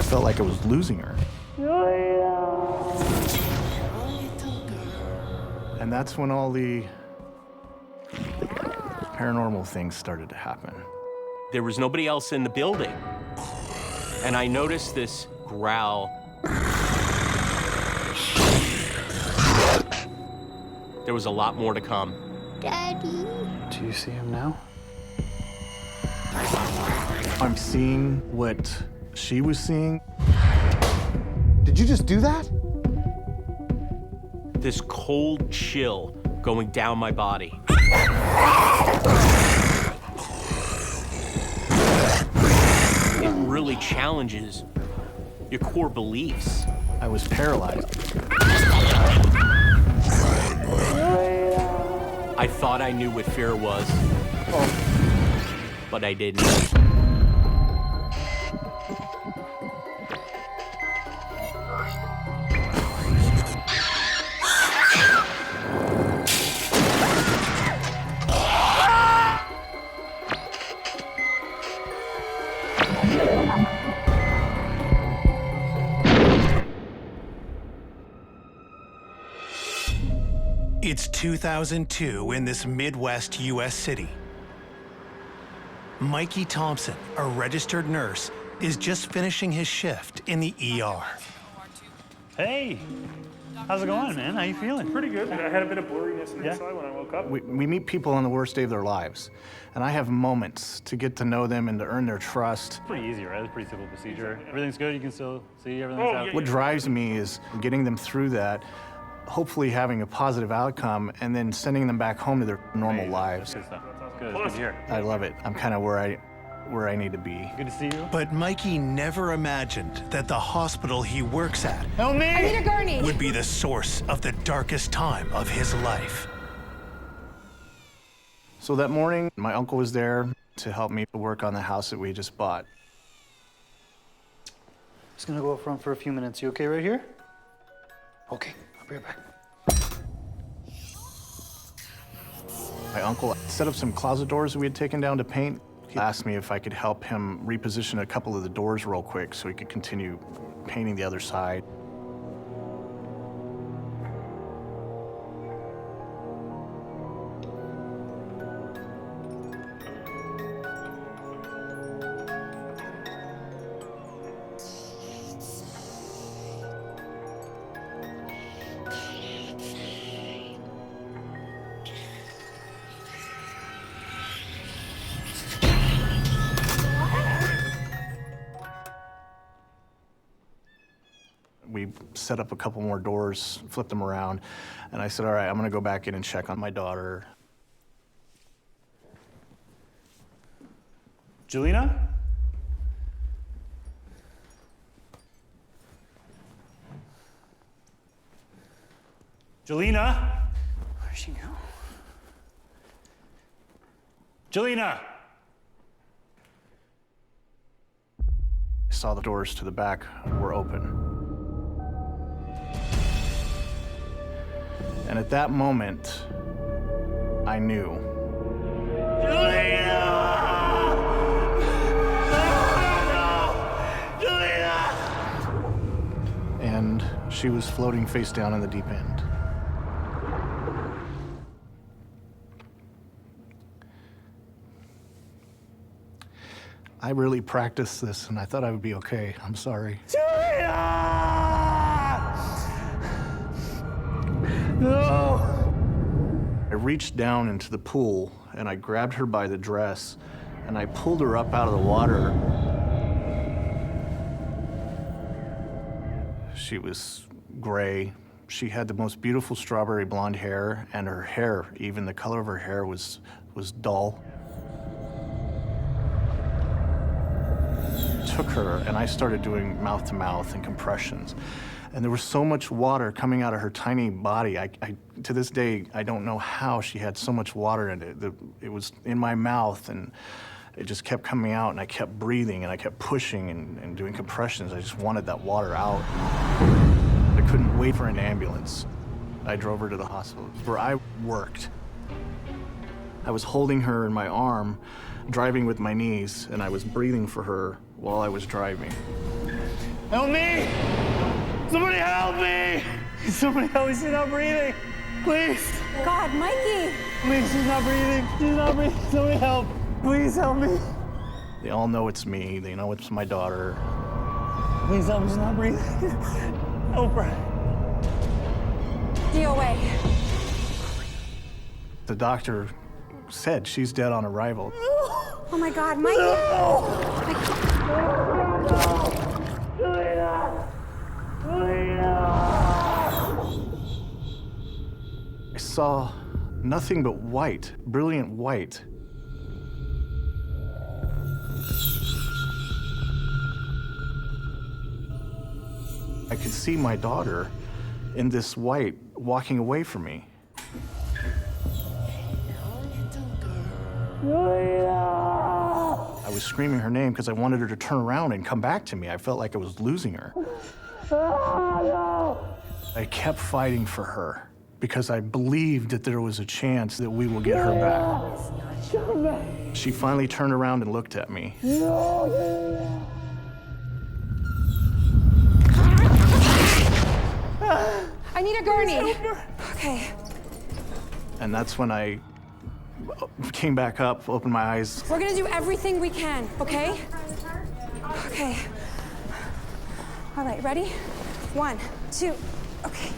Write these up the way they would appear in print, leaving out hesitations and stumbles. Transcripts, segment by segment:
I felt like I was losing her. And that's when all the paranormal things started to happen. There was nobody else in the building. And I noticed this growl. There was a lot more to come. Daddy. Do you see him now? I'm seeing what she was seeing. Did you just do that? This cold chill going down my body. It really challenges your core beliefs. I was paralyzed. I thought I knew what fear was, but I didn't. It's 2002 in this Midwest U.S. city. Mikey Thompson, a registered nurse, is just finishing his shift in the ER. Hey, how's it going, man? How you feeling? Pretty good. I had a bit of blurriness in the side when I woke up. We meet people on the worst day of their lives, and I have moments to get to know them and to earn their trust. Pretty easy, right? It's a pretty simple procedure. Everything's good. You can still see everything's happening. What drives me is getting them through that, hopefully having a positive outcome, and then sending them back home to their normal lives. Good stuff. Good. Good to hear. I love it. I'm kind of where I need to be. Good to see you. But Mikey never imagined that the hospital he works at Help me! I need a gurney. would be the source of the darkest time of his life. So that morning, my uncle was there to help me work on the house that we just bought. Just gonna go up front for a few minutes. You okay right here? Okay, I'll be right back. My uncle set up some closet doors that we had taken down to paint. He asked me if I could help him reposition a couple of the doors real quick so he could continue painting the other side. We set up a couple more doors, flipped them around, and I said, all right, I'm gonna go back in and check on my daughter. Jelena? Jelena? Where'd she go? Jelena! I saw the doors to the back were open. And at that moment, I knew. And she was floating face down in the deep end. I really practiced this, and I thought I would be okay. I'm sorry. No! I reached down into the pool, and I grabbed her by the dress, and I pulled her up out of the water. She was gray. She had the most beautiful strawberry blonde hair, and her hair, even the color of her hair, was dull. Took her, and I started doing mouth-to-mouth and compressions. And there was so much water coming out of her tiny body. To this day, I don't know how she had so much water in it. It was in my mouth, and it just kept coming out, and I kept breathing, and I kept pushing and doing compressions. I just wanted that water out. I couldn't wait for an ambulance. I drove her to the hospital where I worked. I was holding her in my arm, driving with my knees, and I was breathing for her while I was driving. Help me! Somebody help me! Somebody help me, she's not breathing. Please, God, Mikey! please, she's not breathing. She's not breathing. Somebody help. Please help me. They all know it's me. They know it's my daughter. Please help me, she's not breathing. Help her. DOA. The doctor said she's dead on arrival. Oh my God, Mikey! I saw nothing but white, brilliant white. I could see my daughter in this white walking away from me. I was screaming her name because I wanted her to turn around and come back to me. I felt like I was losing her. I kept fighting for her because I believed that there was a chance that we will get her back. She finally turned around and looked at me. I need a gurney. Okay. And that's when I came back up, opened my eyes. We're gonna do everything we can, okay? Okay. All right, ready? 1, 2, okay.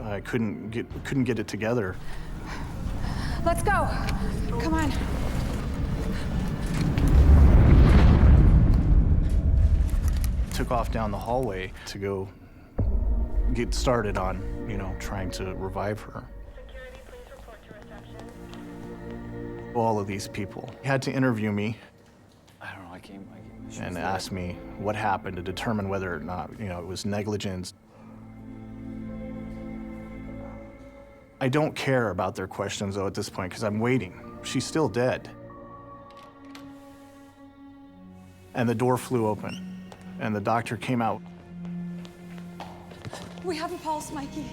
I couldn't get it together. Let's go. Come on. Took off down the hallway to go get started on, trying to revive her. All of these people had to interview me. I don't know, I came. And ask me what happened to determine whether or not, it was negligence. I don't care about their questions, though, at this point, because I'm waiting. She's still dead. And the door flew open, and the doctor came out. We have a pulse, Mikey.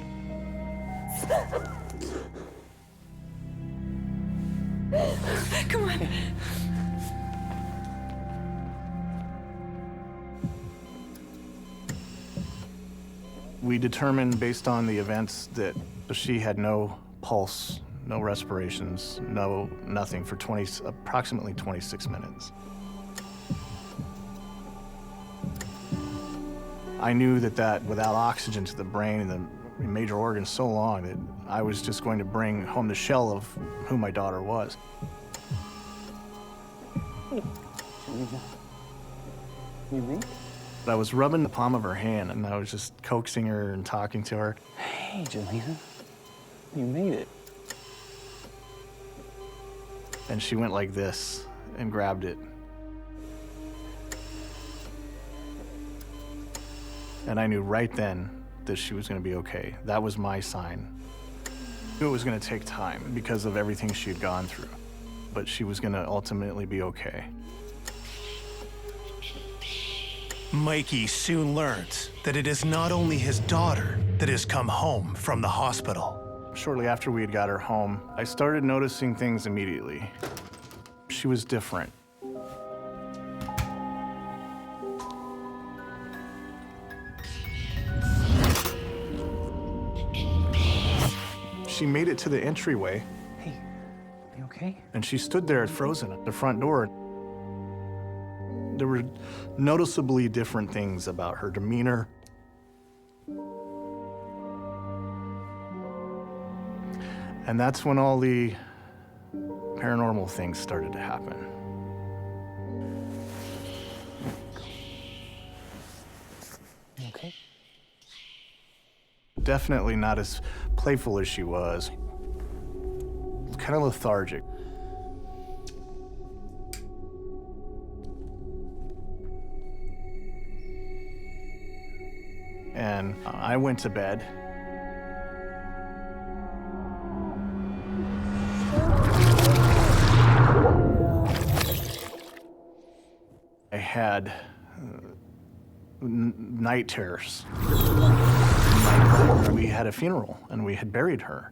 Come on. We determined, based on the events, that she had no pulse, no respirations, nothing for approximately 26 minutes. I knew that without oxygen to the brain and the major organs so long, that I was just going to bring home the shell of who my daughter was. You me? I was rubbing the palm of her hand, and I was just coaxing her and talking to her. Hey, Jelena. You made it. And she went like this and grabbed it. And I knew right then that she was going to be okay. That was my sign. I knew it was going to take time because of everything she had gone through, but she was going to ultimately be okay. Mikey soon learns that it is not only his daughter that has come home from the hospital. Shortly after we had got her home, I started noticing things immediately. She was different. She made it to the entryway. Hey, you okay? And she stood there frozen at the front door. There were noticeably different things about her demeanor. And that's when all the paranormal things started to happen. You okay? Definitely not as playful as she was. Kind of lethargic. And I went to bed. I had night terrors. We had a funeral, and we had buried her.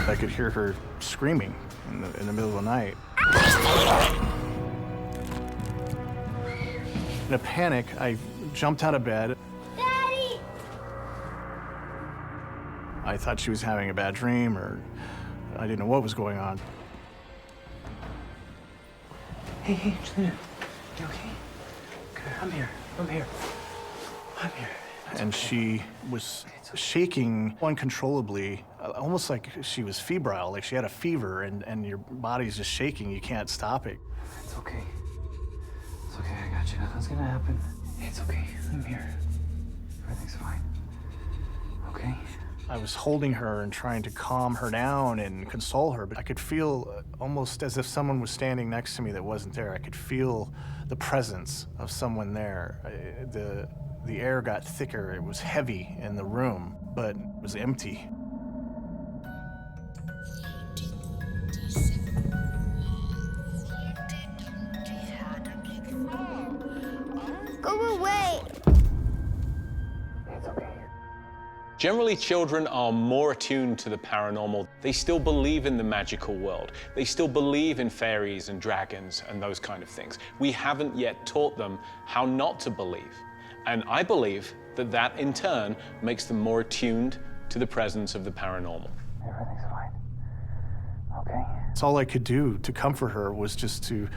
I could hear her screaming in the middle of the night. In a panic, I jumped out of bed. Daddy! I thought she was having a bad dream, or I didn't know what was going on. Hey, Angelina. You okay? Good. I'm here. I'm here. I'm here. And she was shaking uncontrollably, almost like she was febrile, like she had a fever, and your body's just shaking. You can't stop it. It's okay. It's okay. I got you. Nothing's gonna happen. It's okay. I'm here. Everything's fine. Okay? I was holding her and trying to calm her down and console her, but I could feel almost as if someone was standing next to me that wasn't there. I could feel the presence of someone there. The air got thicker. It was heavy in the room, but it was empty. Go away! It's okay. Generally, children are more attuned to the paranormal. They still believe in the magical world. They still believe in fairies and dragons and those kind of things. We haven't yet taught them how not to believe. And I believe that that, in turn, makes them more attuned to the presence of the paranormal. Everything's fine. Okay? It's all I could do to comfort her was just to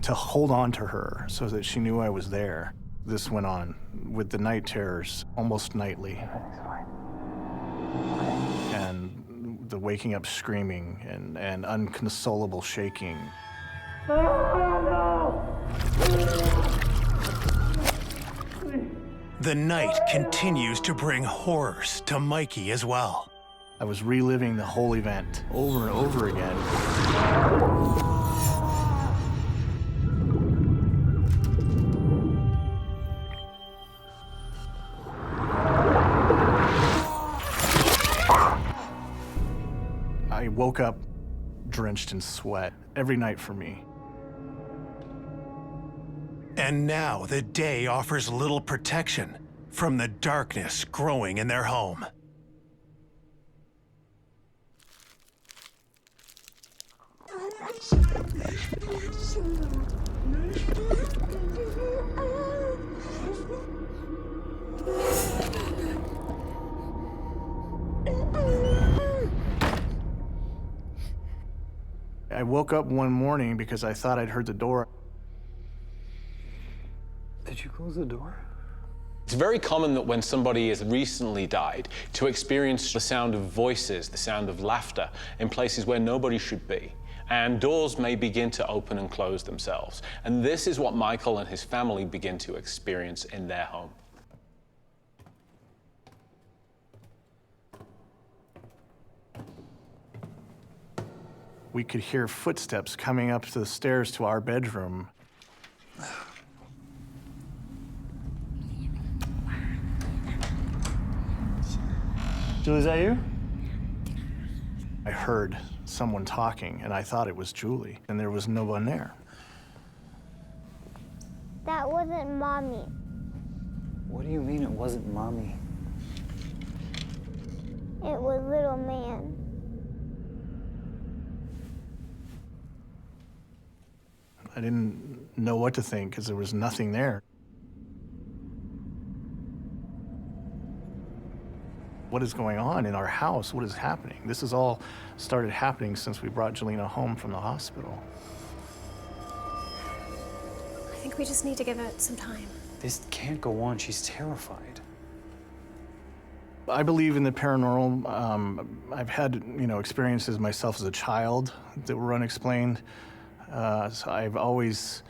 hold on to her so that she knew I was there. This went on with the night terrors almost nightly. Everything's fine. And the waking up screaming and unconsolable shaking. The night continues to bring horrors to Mikey as well. I was reliving the whole event over and over again. I woke up drenched in sweat every night for me. And now the day offers little protection from the darkness growing in their home. I woke up one morning because I thought I'd heard the door. Did you close the door? It's very common that when somebody has recently died to experience the sound of voices, the sound of laughter in places where nobody should be. And doors may begin to open and close themselves. And this is what Michael and his family begin to experience in their home. We could hear footsteps coming up the stairs to our bedroom. Julie, is that you? I heard someone talking, and I thought it was Julie, and there was no one there. That wasn't Mommy. What do you mean it wasn't Mommy? It was little man. I didn't know what to think because there was nothing there. What is going on in our house? What is happening? This has all started happening since we brought Jelena home from the hospital. I think we just need to give it some time. This can't go on. She's terrified. I believe in the paranormal. I've had, experiences myself as a child that were unexplained. So I've always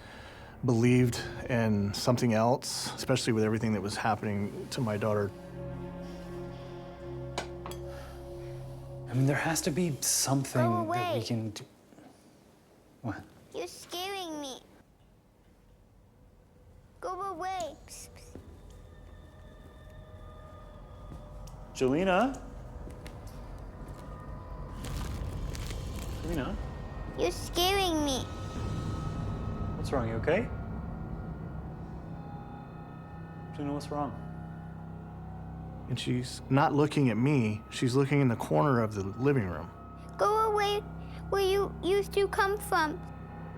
believed in something else, especially with everything that was happening to my daughter. I mean, there has to be something Go that we away. can do. What? You're scaring me. Go away. Psst, psst. Jelena? Jelena? You're scaring me. What's wrong? You okay? Jelena, what's wrong? And she's not looking at me, she's looking in the corner of the living room. away where you used to come from.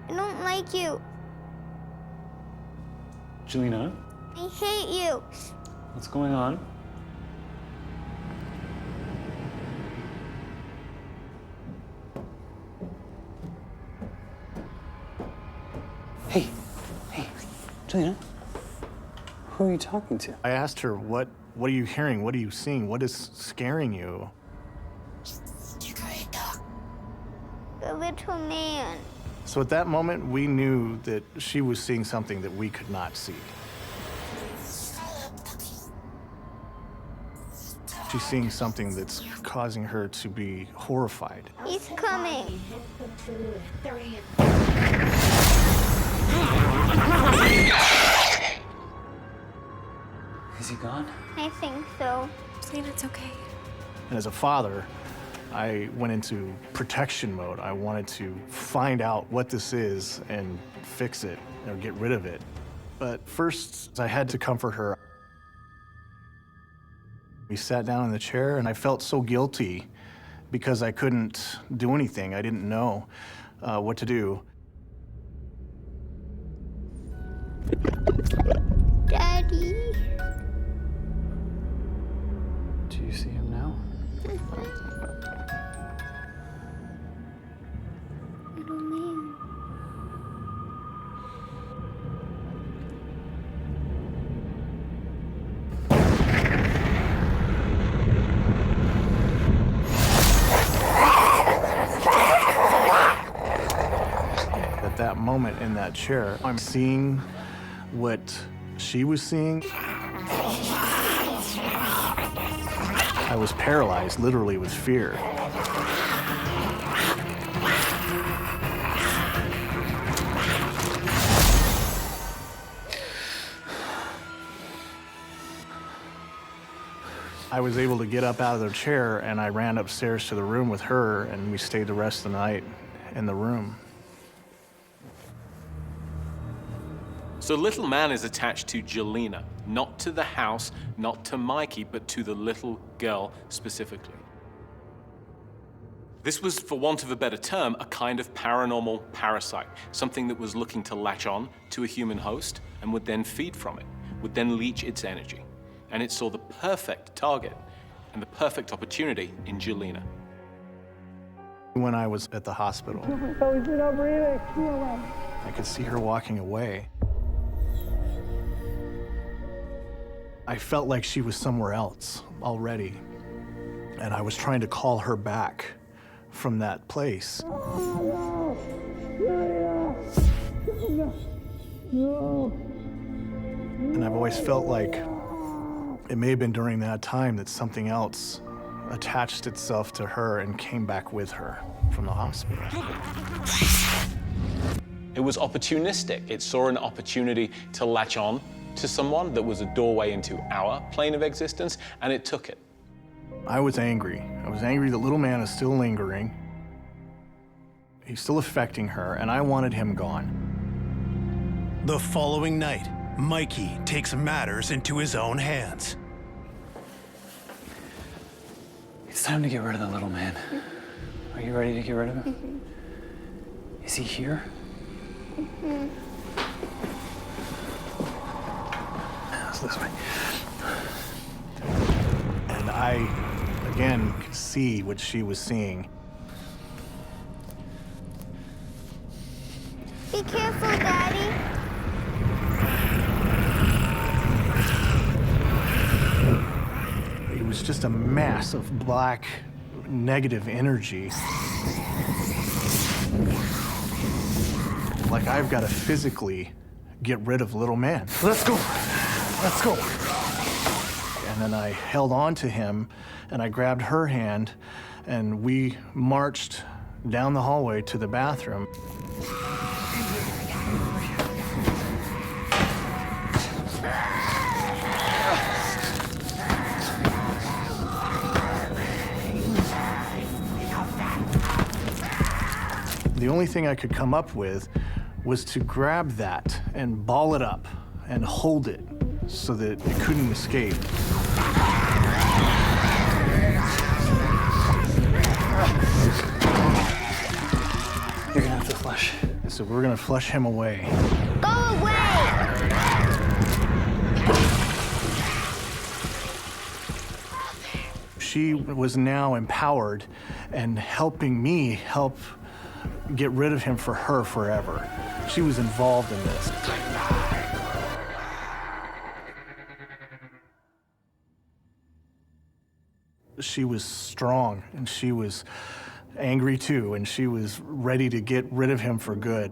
I don't like you. Jelena, I hate you. what's going on? Hey, Jelena, who are you talking to? I asked her, what are you hearing? What are you seeing? What is scaring you? The little man. So at that moment, we knew that she was seeing something that we could not see. She's seeing something that's causing her to be horrified. He's coming. Is he gone? I think so. Selena, it's okay. And as a father, I went into protection mode. I wanted to find out what this is and fix it or get rid of it. But first, I had to comfort her. We sat down in the chair, and I felt so guilty because I couldn't do anything. I didn't know what to do. Daddy. Do you see him now? Little man. At that moment in that chair, I'm seeing what she was seeing. I was paralyzed, literally, with fear. I was able to get up out of the chair, and I ran upstairs to the room with her, and we stayed the rest of the night in the room. So little man is attached to Jelena, not to the house, not to Mikey, but to the little girl specifically. This was, for want of a better term, a kind of paranormal parasite, something that was looking to latch on to a human host and would then feed from it, would then leech its energy. And it saw the perfect target and the perfect opportunity in Jelena. When I was at the hospital, I could see her walking away. I felt like she was somewhere else already, and I was trying to call her back from that place. And I've always felt like it may have been during that time that something else attached itself to her and came back with her from the hospital. It was opportunistic. It saw an opportunity to latch on to someone that was a doorway into our plane of existence, and it took it. I was angry. I was angry that little man is still lingering. He's still affecting her, and I wanted him gone. The following night, Mikey takes matters into his own hands. It's time to get rid of the little man. Are you ready to get rid of him? Is he here? It's this way. And I, again, could see what she was seeing. Be careful, Daddy. It was just a mass of black, negative energy. Like I've got to physically get rid of little man. Let's go. Let's go. And then I held on to him, and I grabbed her hand, and we marched down the hallway to the bathroom. The only thing I could come up with was to grab that and ball it up and hold it so that it couldn't escape. So we're gonna flush him away. Go away! She was now empowered and helping me help get rid of him for her forever. She was involved in this. She was strong and she was angry too, and she was ready to get rid of him for good.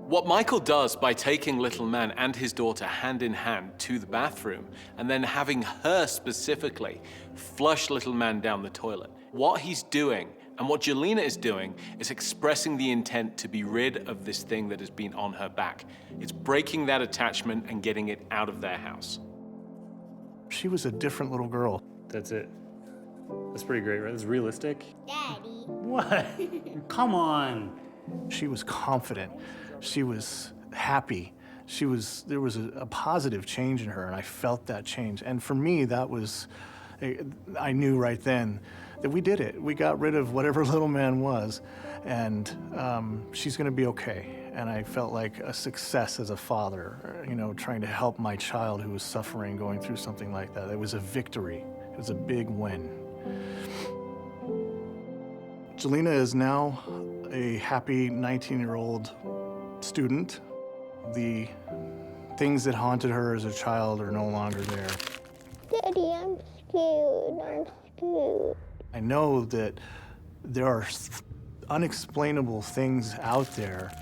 What Michael does by taking little man and his daughter hand in hand to the bathroom and then having her specifically flush little man down the toilet, what he's doing and what Jelena is doing is expressing the intent to be rid of this thing that has been on her back. It's breaking that attachment and getting it out of their house. She was a different little girl. That's it. That's pretty great, right? It's realistic. Daddy. What? Come on. She was confident. She was happy. There was a positive change in her, and I felt that change. And for me, I knew right then that we did it. We got rid of whatever little man was, and she's gonna be okay. And I felt like a success as a father, trying to help my child who was suffering, going through something like that. It was a victory. It was a big win. Jelena is now a happy 19-year-old student. The things that haunted her as a child are no longer there. Daddy, I'm scared. I'm scared. I know that there are unexplainable things out there.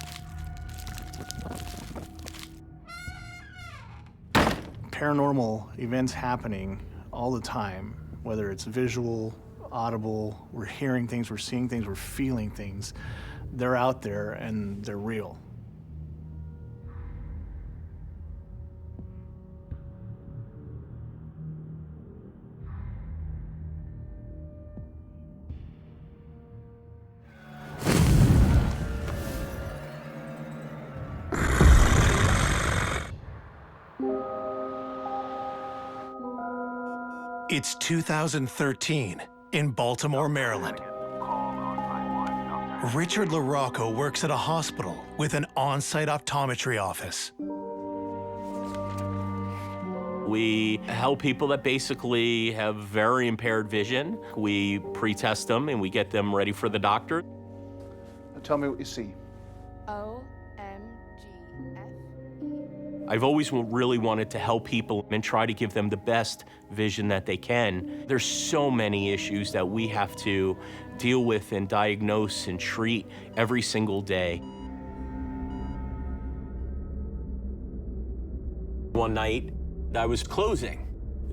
Paranormal events happening all the time, whether it's visual, audible, we're hearing things, we're seeing things, we're feeling things. They're out there and they're real. It's 2013 in Baltimore, Maryland. Richard LaRocco works at a hospital with an on-site optometry office. We help people that basically have very impaired vision. We pre-test them and we get them ready for the doctor. Now tell me what you see. I've always really wanted to help people and try to give them the best vision that they can. There's so many issues that we have to deal with and diagnose and treat every single day. One night, I was closing.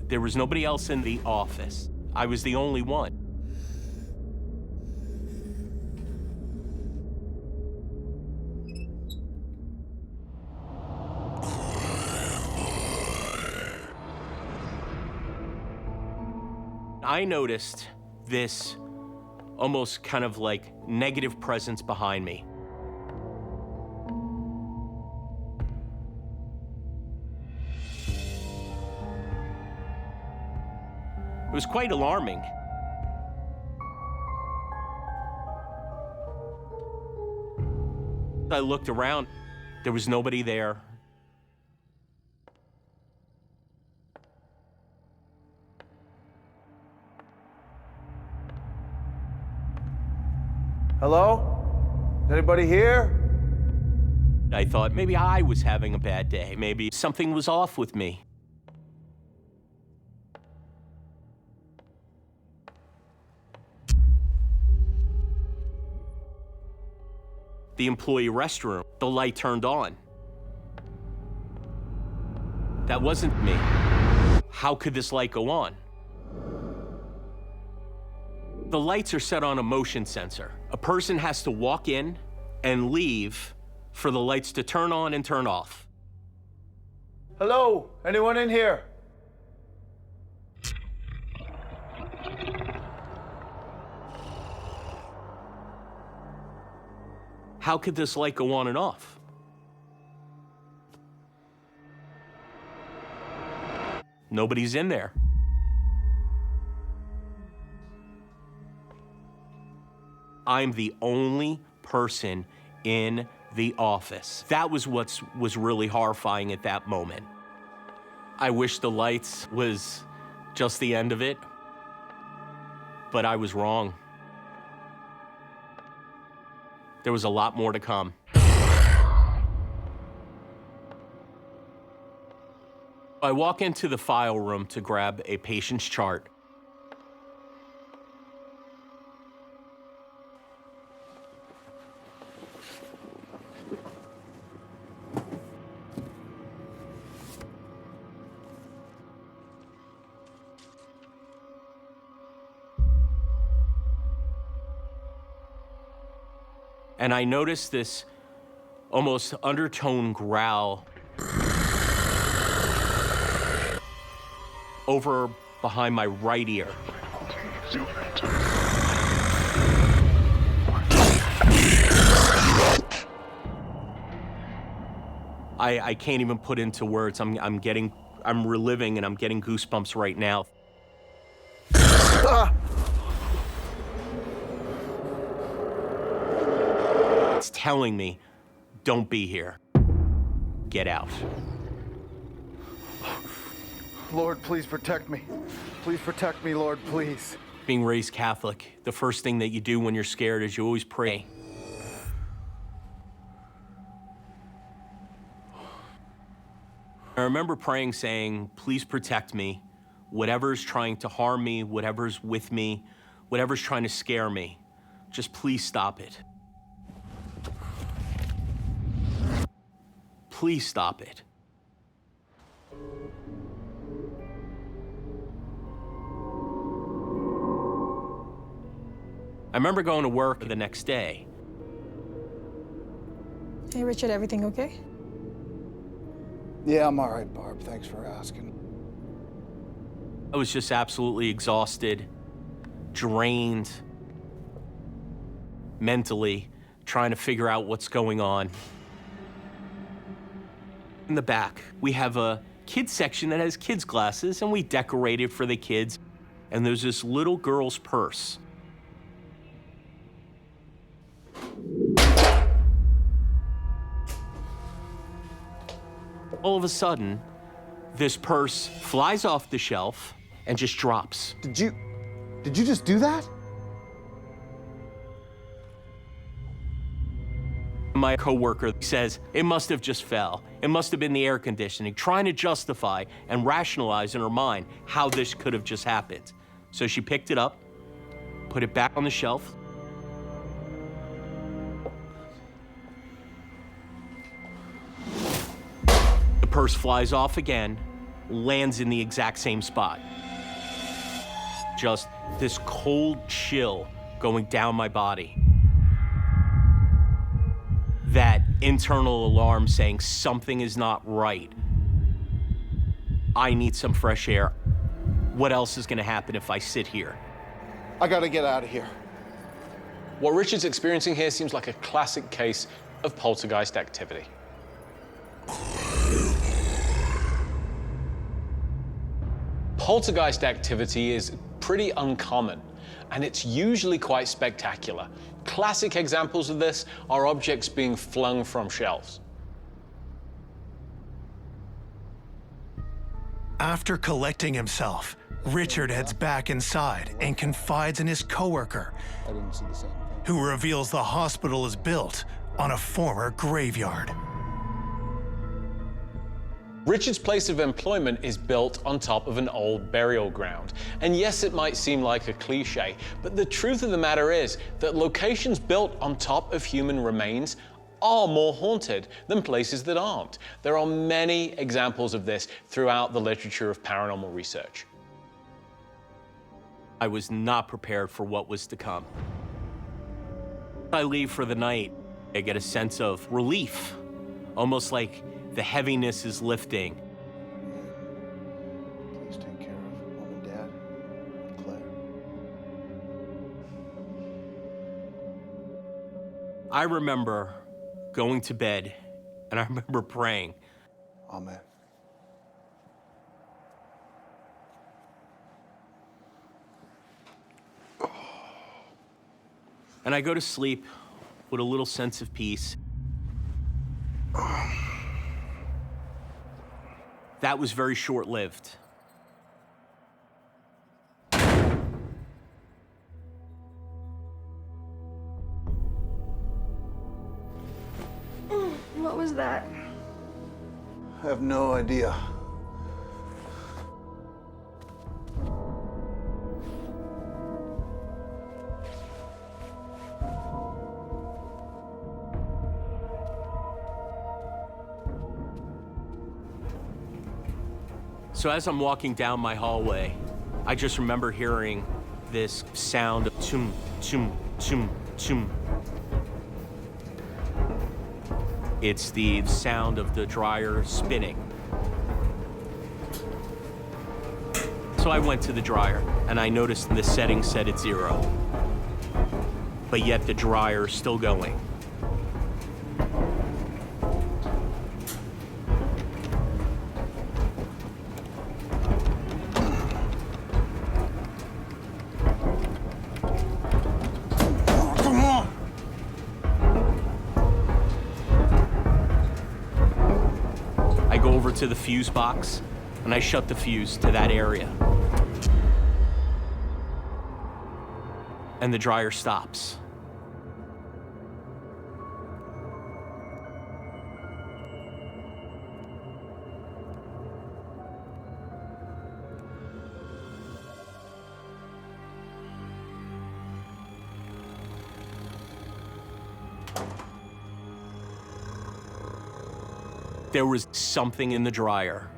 There was nobody else in the office. I was the only one. I noticed this almost kind of like negative presence behind me. It was quite alarming. I looked around, there was nobody there. Hello? Is anybody here? I thought maybe I was having a bad day. Maybe something was off with me. The employee restroom, the light turned on. That wasn't me. How could this light go on? The lights are set on a motion sensor. A person has to walk in and leave for the lights to turn on and turn off. Hello? Anyone in here? How could this light go on and off? Nobody's in there. I'm the only person in the office. That was what was really horrifying at that moment. I wish the lights was just the end of it, but I was wrong. There was a lot more to come. I walk into the file room to grab a patient's chart. And I noticed this almost undertone growl over behind my right ear. I can't even put into words. I'm reliving and I'm getting goosebumps right now. It's telling me, don't be here. Get out. Lord, please protect me. Please protect me, Lord, please. Being raised Catholic, the first thing that you do when you're scared is you always pray. I remember praying, saying, please protect me. Whatever's trying to harm me, whatever's with me, whatever's trying to scare me, just please stop it. Please stop it. I remember going to work the next day. Hey, Richard, everything okay? Yeah, I'm all right, Barb. Thanks for asking. I was just absolutely exhausted, drained, mentally, trying to figure out what's going on. In the back, we have a kids section that has kids' glasses, and we decorated for the kids. And there's this little girl's purse. All of a sudden, this purse flies off the shelf and just drops. Did you just do that? My coworker says it must have just fell. It must have been the air conditioning, trying to justify and rationalize in her mind how this could have just happened. So she picked it up, put it back on the shelf. The purse flies off again, lands in the exact same spot. Just this cold chill going down my body. That internal alarm saying something is not right. I need some fresh air. What else is gonna happen if I sit here? I gotta get out of here. What Richard's experiencing here seems like a classic case of poltergeist activity. Poltergeist activity is pretty uncommon, and it's usually quite spectacular. Classic examples of this are objects being flung from shelves. After collecting himself, Richard heads back inside and confides in his coworker, I didn't see the same thing. who reveals the hospital is built on a former graveyard. Richard's place of employment is built on top of an old burial ground. And yes, it might seem like a cliche, but the truth of the matter is that locations built on top of human remains are more haunted than places that aren't. There are many examples of this throughout the literature of paranormal research. I was not prepared for what was to come. I leave for the night. I get a sense of relief, almost like the heaviness is lifting. Please take care of Mom and Dad and Claire. I remember going to bed, and I remember praying. Amen. And I go to sleep with a little sense of peace. That was very short-lived. What was that? I have no idea. So as I'm walking down my hallway, I just remember hearing this sound of chum, chum, chum, chum. It's the sound of the dryer spinning. So I went to the dryer and I noticed the setting set at 0. But yet the dryer's still going. To the fuse box, and I shut the fuse to that area. And the dryer stops. There was something in the dryer.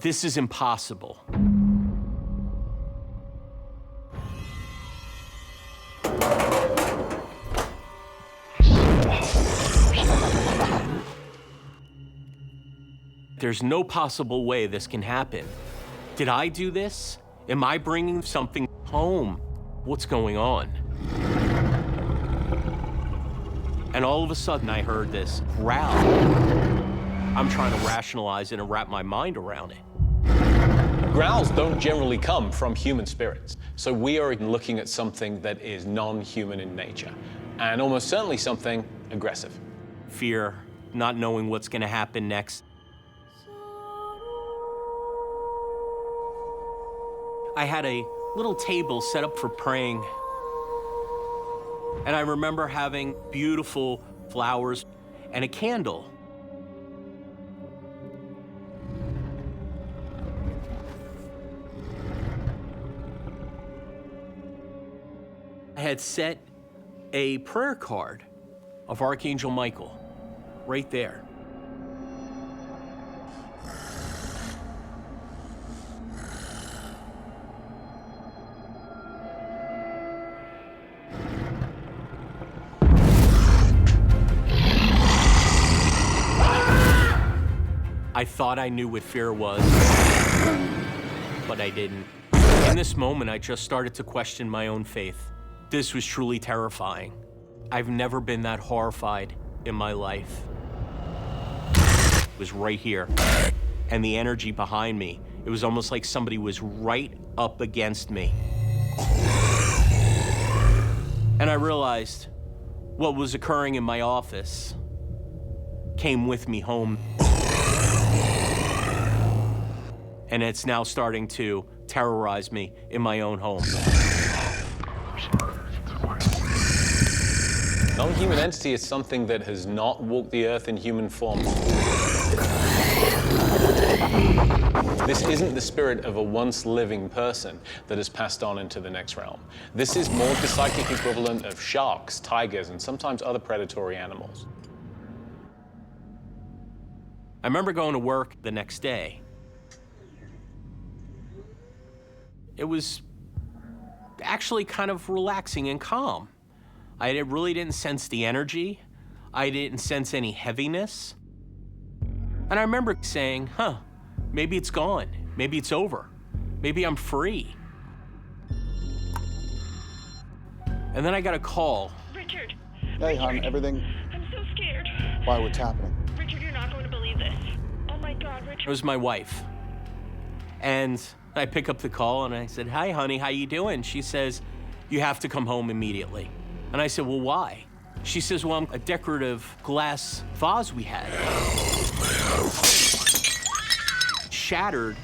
This is impossible. There's no possible way this can happen. Did I do this? Am I bringing something home? What's going on? And all of a sudden I heard this growl. I'm trying to rationalize it and wrap my mind around it. Growls don't generally come from human spirits. So we are looking at something that is non-human in nature, and almost certainly something aggressive. Fear, not knowing what's gonna happen next. I had a little table set up for praying. And I remember having beautiful flowers and a candle. I had set a prayer card of Archangel Michael right there. I thought I knew what fear was, but I didn't. In this moment, I just started to question my own faith. This was truly terrifying. I've never been that horrified in my life. It was right here. And the energy behind me, it was almost like somebody was right up against me. And I realized what was occurring in my office came with me home. And it's now starting to terrorize me in my own home. Non-human entity is something that has not walked the earth in human form. This isn't the spirit of a once living person that has passed on into the next realm. This is more the psychic equivalent of sharks, tigers, and sometimes other predatory animals. I remember going to work the next day. It was actually kind of relaxing and calm. I really didn't sense the energy. I didn't sense any heaviness. And I remember saying, maybe it's gone. Maybe it's over. Maybe I'm free. And then I got a call. Richard, Hey, hon, everything... I'm so scared. Why, what's happening? Richard, you're not going to believe this. Oh my God, Richard. It was my wife. And I pick up the call and I said, "Hi, honey, how you doing?" She says, "You have to come home immediately." And I said, "Well, why?" She says, "Well, a decorative glass vase we had shattered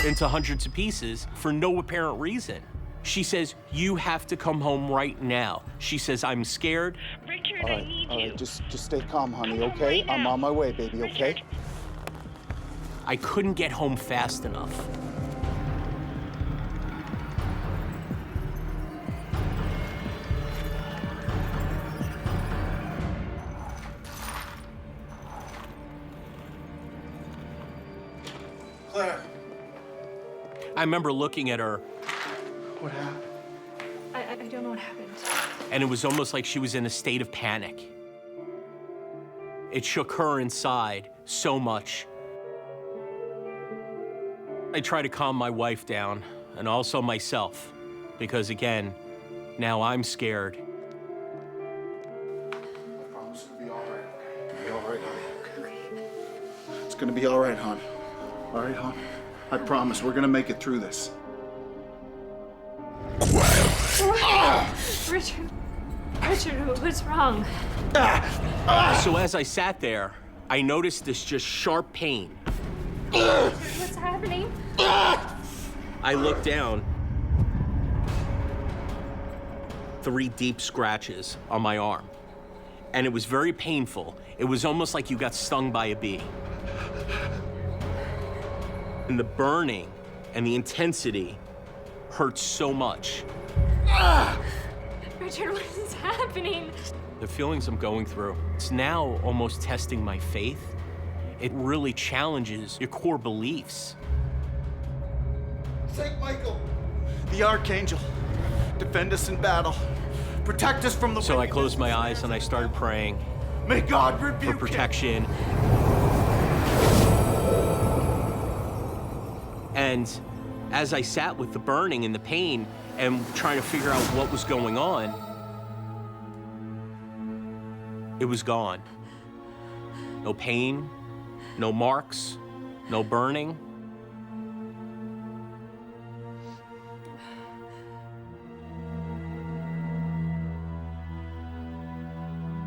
into hundreds of pieces for no apparent reason." She says, "You have to come home right now." She says, "I'm scared." Richard, I need you. Just stay calm, honey, Come on, okay? right I'm now. on my way, baby, okay? Richard. I couldn't get home fast enough. Claire. I remember looking at her, What happened? I don't know what happened. and it was almost like she was in a state of panic. It shook her inside so much. I try to calm my wife down, and also myself, because again, now I'm scared. I promise it'll be all right. It'll be all right, honey. It's gonna be all right, hon. All right, hon? I promise we're gonna make it through this. Richard, what's wrong? So as I sat there, I noticed this just sharp pain. What's happening? I looked down. 3 deep scratches on my arm. And it was very painful. It was almost like you got stung by a bee. And the burning and the intensity hurt so much. Richard, what is happening? The feelings I'm going through, it's now almost testing my faith. It really challenges your core beliefs. Saint Michael, the Archangel, defend us in battle. Protect us from the So I closed my eyes and I started praying May God for rebuke protection. And as I sat with the burning and the pain and trying to figure out what was going on, it was gone. No pain, no marks, no burning.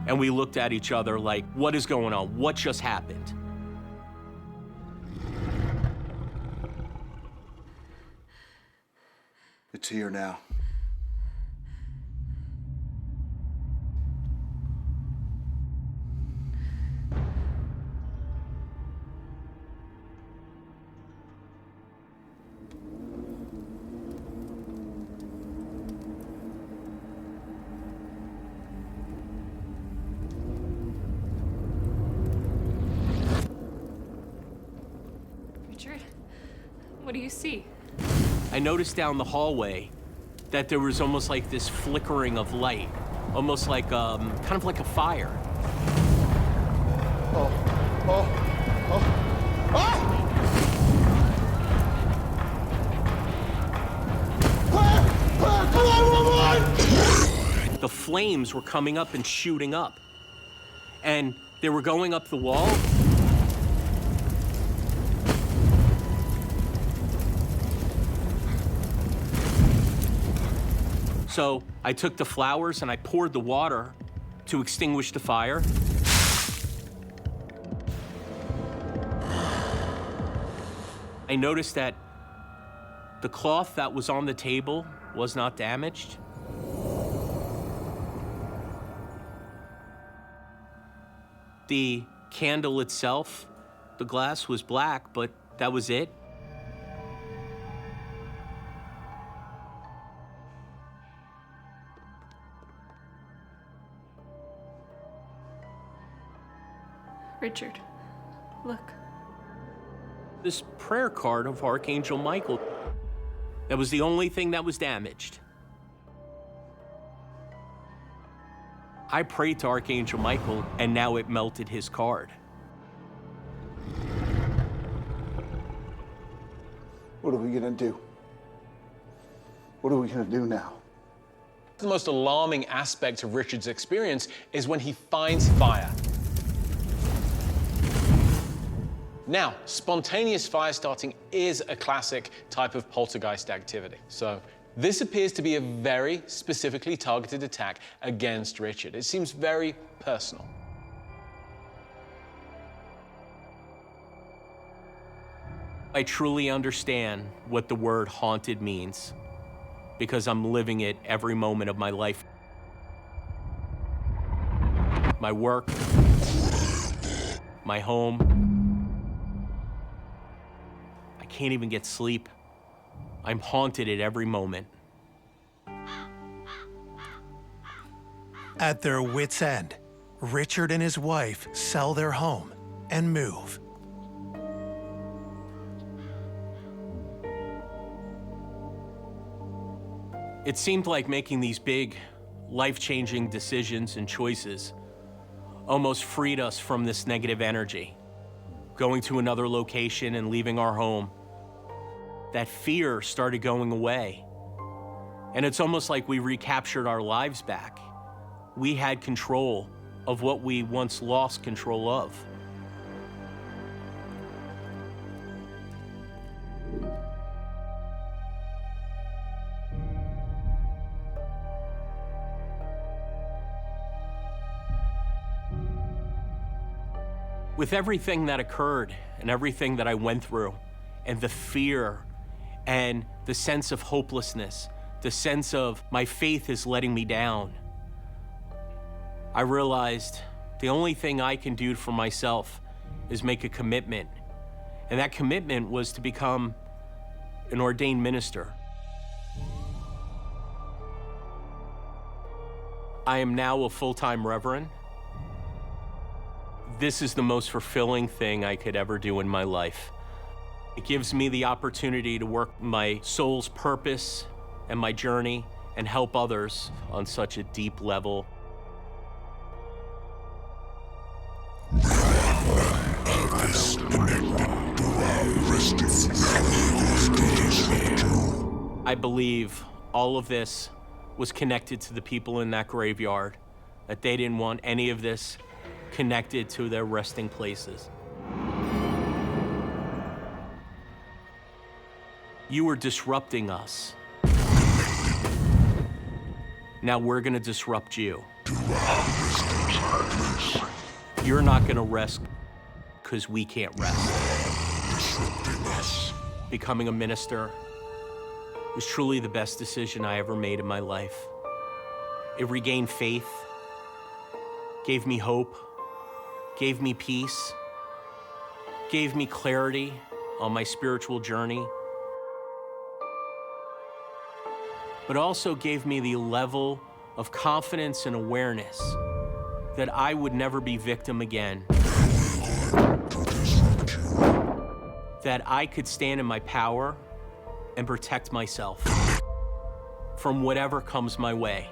And we looked at each other like, what is going on? What just happened? It's here now. Richard, what do you see? I noticed down the hallway that there was almost like this flickering of light, almost like, kind of like a fire. The flames were coming up and shooting up. And they were going up the wall. So I took the flowers and I poured the water to extinguish the fire. I noticed that the cloth that was on the table was not damaged. The candle itself, the glass was black, but that was it. Richard, look. This prayer card of Archangel Michael, that was the only thing that was damaged. I prayed to Archangel Michael, and now it melted his card. What are we gonna do? What are we gonna do now? The most alarming aspect of Richard's experience is when he finds fire. Now, spontaneous fire starting is a classic type of poltergeist activity. So this appears to be a very specifically targeted attack against Richard. It seems very personal. I truly understand what the word haunted means because I'm living it every moment of my life. My work, my home. I can't even get sleep. I'm haunted at every moment. At their wits' end, Richard and his wife sell their home and move. It seemed like making these big, life-changing decisions and choices almost freed us from this negative energy. Going to another location and leaving our home. That fear started going away. And it's almost like we recaptured our lives back. We had control of what we once lost control of. With everything that occurred and everything that I went through, and the fear and the sense of hopelessness, the sense of my faith is letting me down, I realized the only thing I can do for myself is make a commitment. And that commitment was to become an ordained minister. I am now a full-time reverend. This is the most fulfilling thing I could ever do in my life. It gives me the opportunity to work my soul's purpose and my journey and help others on such a deep level. I believe all of this was connected to the people in that graveyard, that they didn't want any of this connected to their resting places. You were disrupting us. Now we're gonna disrupt you. You're not gonna rest because we can't rest. Becoming a minister was truly the best decision I ever made in my life. It regained faith, gave me hope, gave me peace, gave me clarity on my spiritual journey, but also gave me the level of confidence and awareness that I would never be victim again. That I could stand in my power and protect myself from whatever comes my way.